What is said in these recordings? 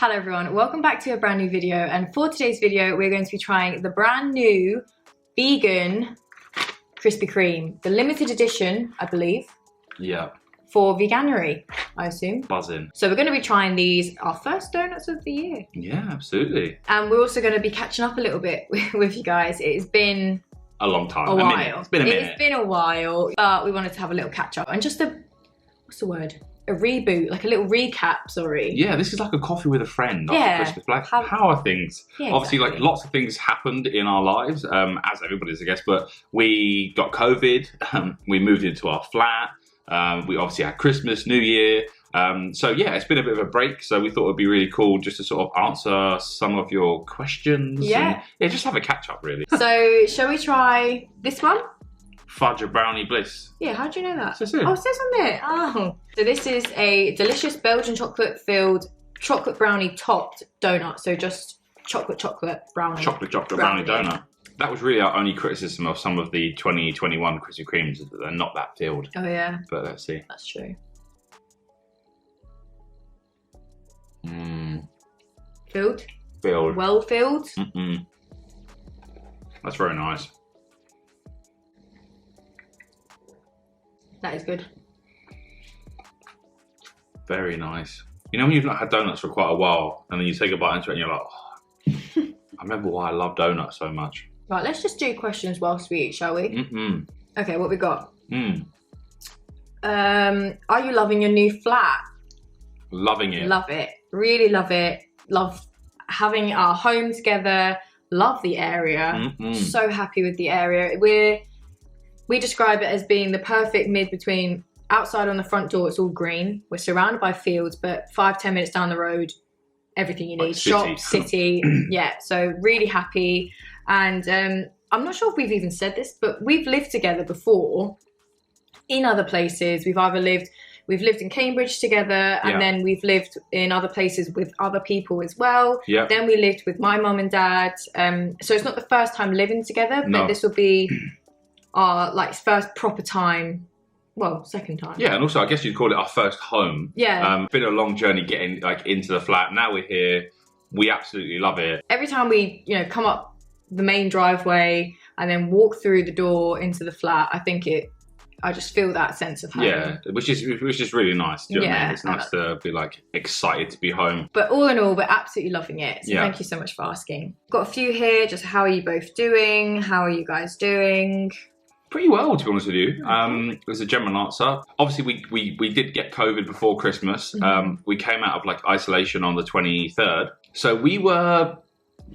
Hello everyone, welcome back to a brand new video, and for today's video we're going to be trying the brand new vegan Krispy Kreme, the limited edition, I believe. Yeah. For veganuary, I assume. Buzzing. So we're going to be trying these, our first donuts of the year. Yeah, absolutely. And we're also going to be catching up a little bit with you guys. It has been a long time. A while. Minute. It's been a minute. It's been a while, but we wanted to have a little catch up and just what's the word? A reboot, like a little recap, sorry. Yeah, this is like a coffee with a friend after yeah. Christmas. Like, how are things? Yeah, obviously, exactly. like lots of things happened in our lives, as everybody's, I guess, but we got COVID, we moved into our flat, we obviously had Christmas, New Year, so yeah, it's been a bit of a break, so we thought it'd be really cool just to sort of answer some of your questions. Yeah. And, yeah, just have a catch up, really. So, shall we try this one? Fudge Brownie Bliss. Yeah, how do you know that? So soon. Oh, it says on there. Oh. So this is a delicious Belgian chocolate-filled chocolate brownie topped donut. So just chocolate brownie. Chocolate brownie donut. That was really our only criticism of some of the 2021 Krispy Kremes, is that they're not that filled. Oh yeah. But let's see. That's true. Filled? Filled. Well filled? That's very nice. That is good. Very nice. You know when you've not had donuts for quite a while and then you take a bite into it and you're like, oh, I remember why I love donuts so much. Right, let's just do questions whilst we eat, shall we? Okay, what we got? Are you loving your new flat? Loving it. Love it. Really love it. Love having our home together. Love the area. So happy with the area. We describe it as being the perfect mid between outside on the front door, it's all green. We're surrounded by fields, but 5-10 minutes down the road, everything you need. Like shop, city. Yeah, so really happy. And I'm not sure if we've even said this, but we've lived together before in other places. We've lived in Cambridge together, and then we've lived in other places with other people as well. Yeah. Then we lived with my mum and dad. So it's not the first time living together, but this will be our like first proper time, well, second time. Yeah, and also I guess you'd call it our first home. Yeah. Been a long journey getting like into the flat. Now we're here. We absolutely love it. Every time we, come up the main driveway and then walk through the door into the flat, I just feel that sense of home. Yeah, which is really nice. Do you know what I mean? It's nice to be like excited to be home. But all in all, we're absolutely loving it. So thank you so much for asking. Got a few here. Just how are you both doing? How are you guys doing? Pretty well, to be honest with you. There's a general answer. Obviously, we did get COVID before Christmas. We came out of like isolation on the 23rd. So we were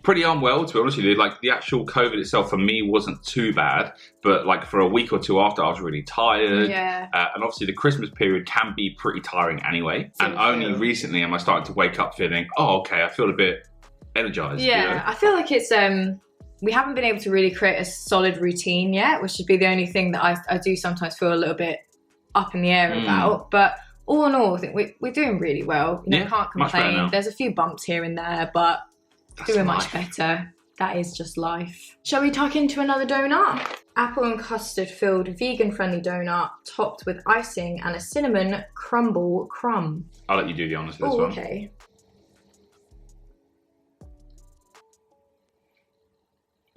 pretty unwell, to be honest with you. Like the actual COVID itself for me wasn't too bad, but like for a week or two after, I was really tired. Yeah. And obviously the Christmas period can be pretty tiring anyway. And only recently am I starting to wake up feeling, oh, okay, I feel a bit energized. Yeah, I feel like it's we haven't been able to really create a solid routine yet, which would be the only thing that I do sometimes feel a little bit up in the air about. But all in all, I think we're doing really well. Can't complain. There's a few bumps here and there, but doing much better. That is just life. Shall we tuck into another donut? Apple and custard filled vegan friendly donut topped with icing and a cinnamon crumble crumb. I'll let you do the honours for this one. Okay.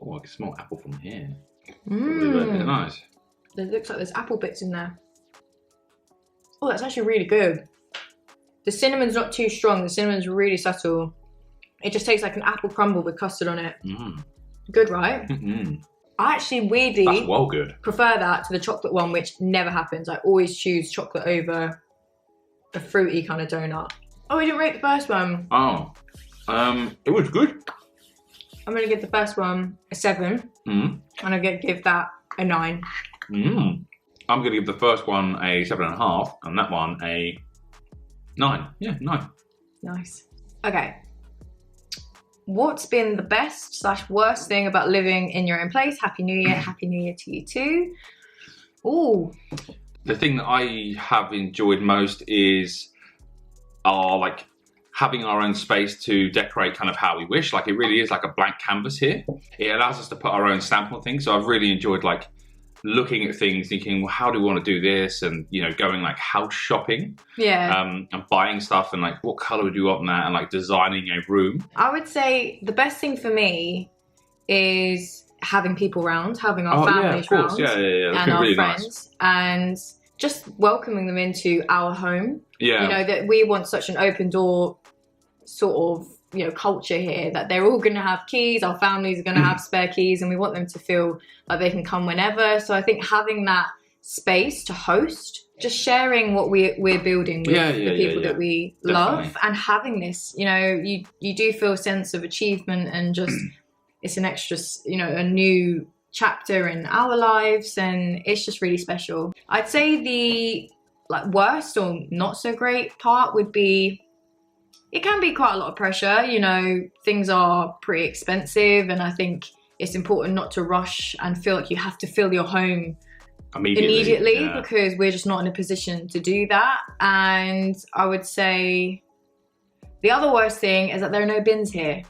Oh, I can smell apple from here. Really nice. It looks like there's apple bits in there. Oh, that's actually really good. The cinnamon's not too strong. The cinnamon's really subtle. It just tastes like an apple crumble with custard on it. Good, right? I actually weirdly that's well good. Prefer that to the chocolate one, which never happens. I always choose chocolate over a fruity kind of donut. Oh, we didn't rate the first one. Oh, it was good. I'm going to give the first one a 7. And I'm going to give that a 9. I'm going to give the first one a 7.5 and that one a 9. Yeah, 9. Nice. Okay. What's been the best / worst thing about living in your own place? Happy New Year. Happy New Year to you too. Ooh. The thing that I have enjoyed most is like having our own space to decorate kind of how we wish. Like it really is like a blank canvas here. It allows us to put our own stamp on things. So I've really enjoyed like looking at things, thinking, well, how do we want to do this? And, you know, going like house shopping. Yeah. And buying stuff and like, what color would you want that? And like designing a room. I would say the best thing for me is having people around, having our families around. And our really friends. Nice. And just welcoming them into our home. Yeah. You know, that we want such an open door sort of, you know, culture here, that they're all going to have keys, our families are going to have spare keys, and we want them to feel like they can come whenever. So I think having that space to host, just sharing what we're building with the people that we love, and having this, you know, you do feel a sense of achievement, and just it's an extra, you know, a new chapter in our lives, and it's just really special. I'd say the like worst or not so great part would be, it can be quite a lot of pressure. You know, things are pretty expensive, and I think it's important not to rush and feel like you have to fill your home immediately because we're just not in a position to do that. And I would say the other worst thing is that there are no bins here.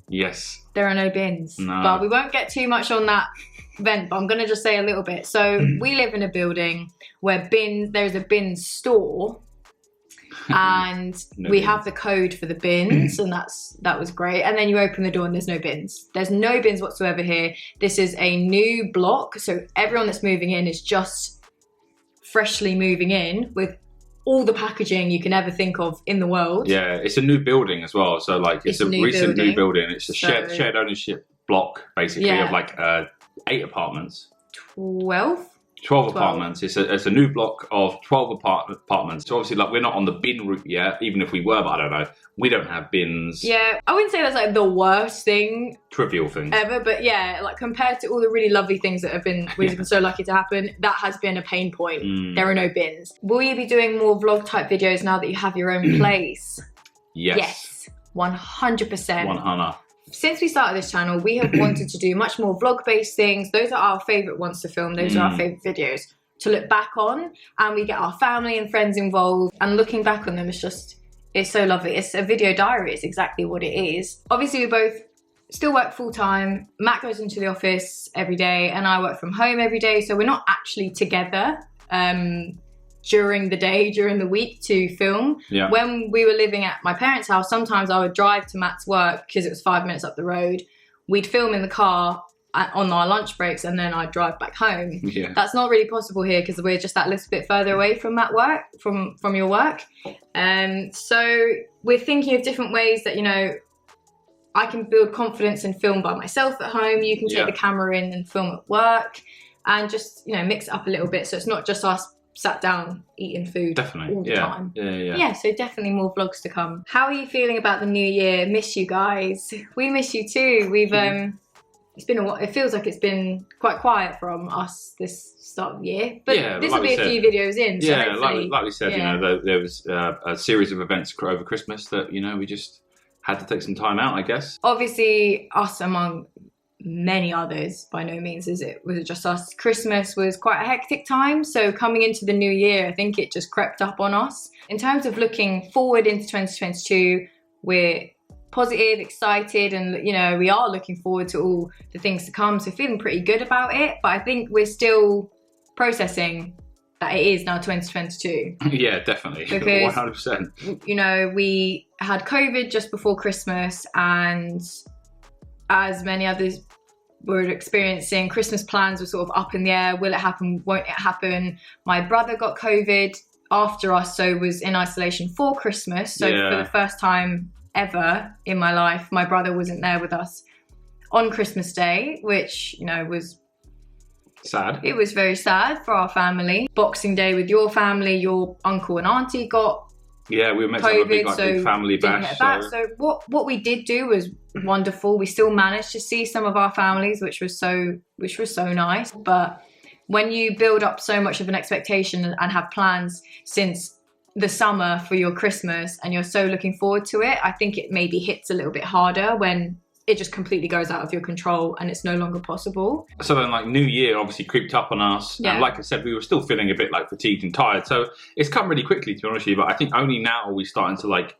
Yes. There are no bins. No. But we won't get too much on that event, but I'm going to just say a little bit. So we live in a building where there's a bin store, and we have the code for the bins, and that was great. And then you open the door and there's no bins. There's no bins whatsoever here. This is a new block, so everyone that's moving in is just freshly moving in with all the packaging you can ever think of in the world. Yeah, it's a new building as well. So like it's a recent new building. It's a shared ownership block basically of like 8 apartments. 12 apartments. It's a new block of 12 apartments. So obviously, like, we're not on the bin route yet, even if we were, but I don't know. We don't have bins. Yeah, I wouldn't say that's like the worst thing. Trivial thing. Ever, but yeah, like compared to all the really lovely things that we've been so lucky to happen, that has been a pain point. There are no bins. Will you be doing more vlog type videos now that you have your own place? Yes. 100%. 100. Since we started this channel, we have wanted to do much more vlog-based things. Those are our favourite ones to film. Those are our favourite videos to look back on. And we get our family and friends involved. And looking back on them is just, it's so lovely. It's a video diary. It's exactly what it is. Obviously, we both still work full-time. Matt goes into the office every day and I work from home every day. So we're not actually together during the day, during the week to film. Yeah. When we were living at my parents' house, sometimes I would drive to Matt's work because it was 5 minutes up the road. We'd film in the car on our lunch breaks, and then I'd drive back home. Yeah. That's not really possible here because we're just that little bit further away from that work, from your work. So we're thinking of different ways that, you know, I can build confidence and film by myself at home. You can take the camera in and film at work, and just, you know, mix it up a little bit so it's not just us sat down eating food all the time. Yeah, so definitely more vlogs to come. How are you feeling about the new year? Miss you guys. We miss you too. We've it's been a while. It feels like it's been quite quiet from us this start of the year, but this will be a few videos in. So like we said, you know, there was a series of events over Christmas that, you know, we just had to take some time out, I guess. Obviously, us among many others, by no means was it just us. Christmas was quite a hectic time, so coming into the new year, I think it just crept up on us. In terms of looking forward into 2022, we're positive, excited, and, you know, we are looking forward to all the things to come, so feeling pretty good about it. But I think we're still processing that it is now 2022. Yeah, definitely. Because 100%. You know, we had COVID just before Christmas, and as many others were experiencing, Christmas plans were sort of up in the air. Will it happen? Won't it happen? My brother got COVID after us, so was in isolation for Christmas. So for the first time ever in my life, my brother wasn't there with us on Christmas Day, which, you know, was sad. It was very sad for our family. Boxing Day with your family, your uncle and auntie got we were meant to have a big family bash. So what we did do was wonderful. We still managed to see some of our families, which was so nice. But when you build up so much of an expectation and have plans since the summer for your Christmas, and you're so looking forward to it, I think it maybe hits a little bit harder when it just completely goes out of your control and it's no longer possible. So then, like, New Year obviously creeped up on us. Yeah. And like I said, we were still feeling a bit like fatigued and tired. So it's come really quickly, to be honest with you. But I think only now are we starting to, like,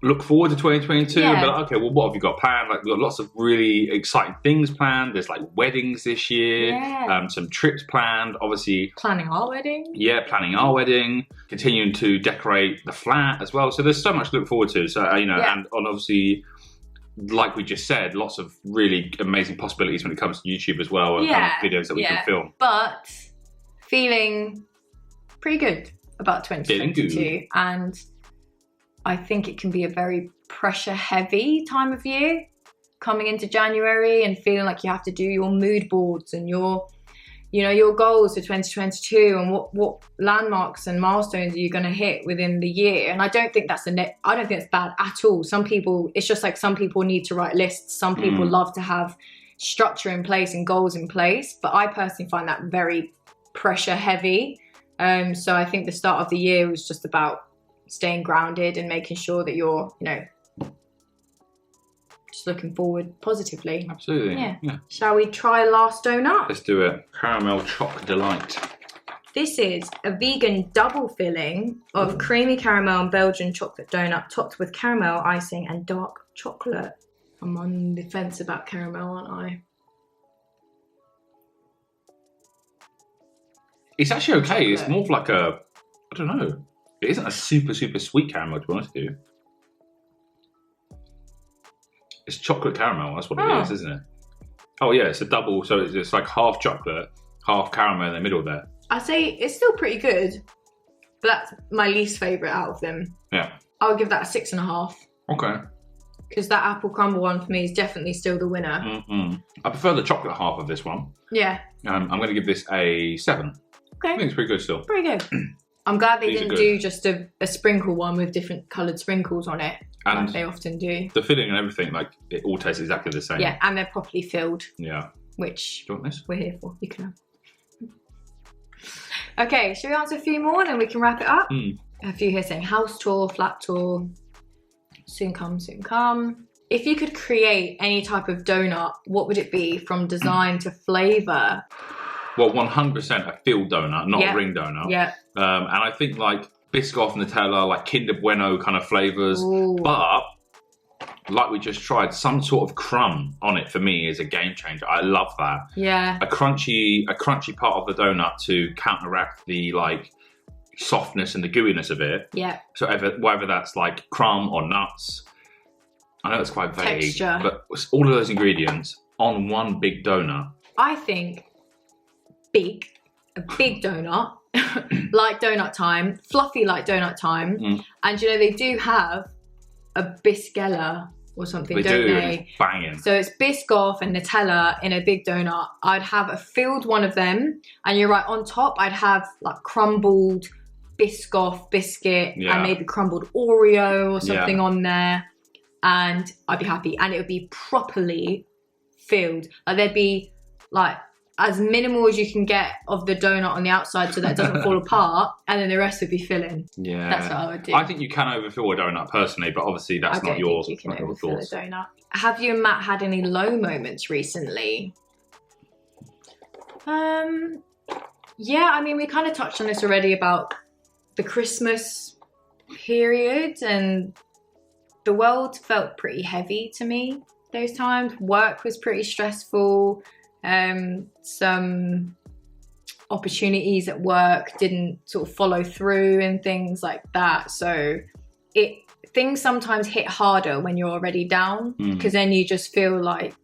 look forward to 2022 Yeah. and be like, okay, well, what have you got planned? Like, we've got lots of really exciting things planned. There's like weddings this year, some trips planned, obviously. Planning our wedding. Yeah, planning our wedding, continuing to decorate the flat as well. So there's so much to look forward to. So, and obviously, like we just said, lots of really amazing possibilities when it comes to YouTube as well, and kind of videos that we can film. But feeling pretty good about 2022. And I think it can be a very pressure-heavy time of year, coming into January and feeling like you have to do your mood boards and your goals for 2022 and what landmarks and milestones are you going to hit within the year. And I don't think that's I don't think it's bad at all. Some people, it's just like some people need to write lists. Some people love to have structure in place and goals in place. But I personally find that very pressure heavy. So I think the start of the year was just about staying grounded and making sure that you're, just looking forward positively. Absolutely. Yeah. Shall we try last donut? Let's do it. Caramel Choc Delight. This is a vegan double filling of creamy caramel and Belgian chocolate donut topped with caramel icing and dark chocolate. I'm on the fence about caramel, aren't I? It's actually okay. Chocolate. It's more of like I don't know. It isn't a super, super sweet caramel, to be honest with you. It's chocolate caramel, that's what it is, isn't it? Oh yeah, it's a double, so it's like half chocolate, half caramel in the middle there. I'd say it's still pretty good, but that's my least favourite out of them. Yeah. I would give that a 6.5. Okay. Because that apple crumble one for me is definitely still the winner. I prefer the chocolate half of this one. Yeah. I'm going to give this a 7. Okay. I think it's pretty good still. Pretty good. I'm glad they didn't do just a sprinkle one with different coloured sprinkles on it, like they often do. The filling and everything, like, it all tastes exactly the same. Yeah, and they're properly filled. Yeah. Which do you want this? We're here for. You can have. Okay, should we answer a few more and then we can wrap it up? A few here saying house tour, flat tour, soon come, soon come. If you could create any type of donut, what would it be from design to flavour? Well, 100% a filled donut, not a ring donut. Yeah. And I think like Biscoff, Nutella, like Kinder Bueno kind of flavours. Ooh. But like we just tried, some sort of crumb on it for me is a game changer. I love that. Yeah. A crunchy part of the donut to counteract the like softness and the gooiness of it. Yeah. So whether that's like crumb or nuts. I know it's quite vague. Texture. But all of those ingredients on one big donut. I think a big donut, like donut time, fluffy like donut time. And they do have a Biscella or something, don't they? It's banging. So it's Biscoff and Nutella in a big donut. I'd have a filled one of them, and you're right, on top I'd have like crumbled Biscoff biscuit and maybe crumbled Oreo or something on there, and I'd be happy. And it would be properly filled. Like there'd be like as minimal as you can get of the donut on the outside so that it doesn't fall apart, and then the rest would be filling. Yeah. That's what I would do. I think you can overfill a donut personally, but obviously that's not your thoughts. I don't think you can overfill a donut. Have you and Matt had any low moments recently? Yeah, I mean, we kind of touched on this already about the Christmas period, and the world felt pretty heavy to me those times. Work was pretty stressful. Some opportunities at work didn't sort of follow through and things like that. So things sometimes hit harder when you're already down, because then you just feel like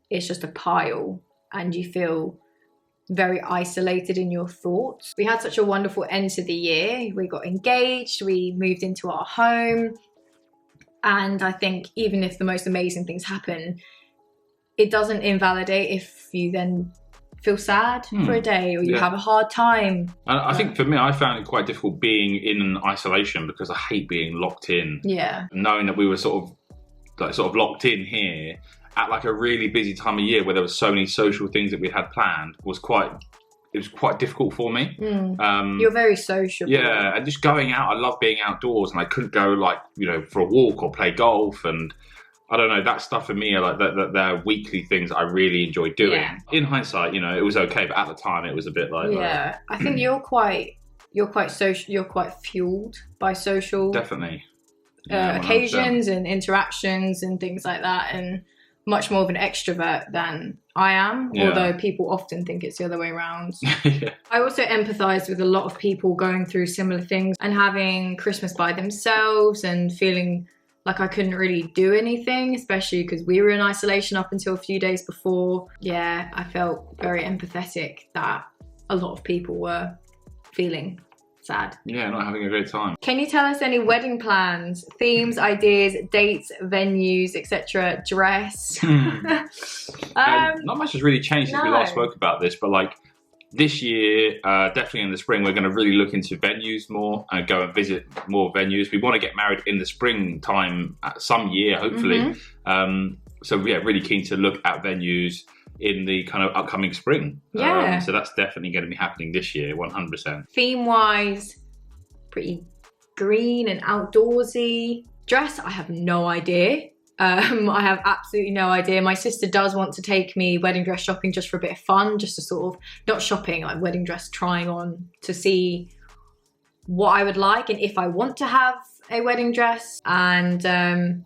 it's just a pile and you feel very isolated in your thoughts. We had such a wonderful end to the year. We got engaged, we moved into our home. And I think even if the most amazing things happen, it doesn't invalidate if you then feel sad for a day or you have a hard time. And I think for me, I found it quite difficult being in isolation because I hate being locked in. Yeah. And knowing that we were sort of locked in here at like a really busy time of year where there were so many social things that we had planned was quite difficult for me. You're very sociable. Yeah, and just going out, I love being outdoors, and I couldn't go for a walk or play golf, and I don't know, that stuff for me are like they're weekly things I really enjoy doing. Yeah. In hindsight, it was okay, but at the time it was a bit like I think you're quite social. You're quite fueled by social. Definitely. occasions and interactions and things like that, and much more of an extrovert than I am, although people often think it's the other way around. I also empathise with a lot of people going through similar things and having Christmas by themselves and feeling like I couldn't really do anything, especially because we were in isolation up until a few days before. Yeah, I felt very empathetic that a lot of people were feeling sad. Yeah, not having a great time. Can you tell us any wedding plans, themes, ideas, dates, venues, etc., dress? Not much has really changed since we last spoke about this, but like this year, definitely in the spring, we're going to really look into venues more and go and visit more venues. We want to get married in the springtime some year, hopefully. So yeah, really keen to look at venues in the kind of upcoming spring. Yeah. So that's definitely going to be happening this year, 100%. Theme-wise, pretty green and outdoorsy. Dress, I have no idea. I have absolutely no idea. My sister does want to take me wedding dress shopping just for a bit of fun, just to sort of, not shopping, like wedding dress trying on to see what I would like and if I want to have a wedding dress. And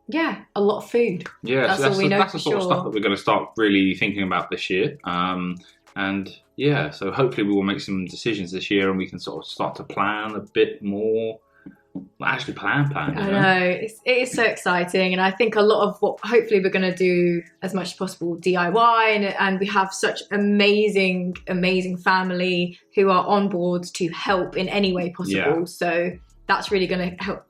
yeah, a lot of food. Yeah, that's so all we know that's for the sort of sure. stuff that we're going to start really thinking about this year. And yeah, so hopefully we will make some decisions this year and we can sort of start to plan a bit more. Actually plan. I know, it is so exciting, and I think a lot of what hopefully we're going to do as much as possible DIY, and we have such amazing family who are on board to help in any way possible. So that's really going to help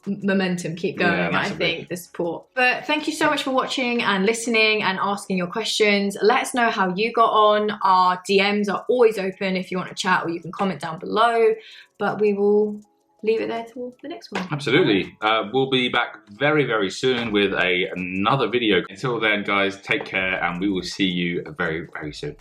momentum keep going, I think, the support. But thank you so much for watching and listening and asking your questions. Let us know how you got on. Our DMs are always open if you want to chat, or you can comment down below, but we will leave it there till the next one. Absolutely. We'll be back very, very soon with another video. Until then, guys, take care, and we will see you very, very soon.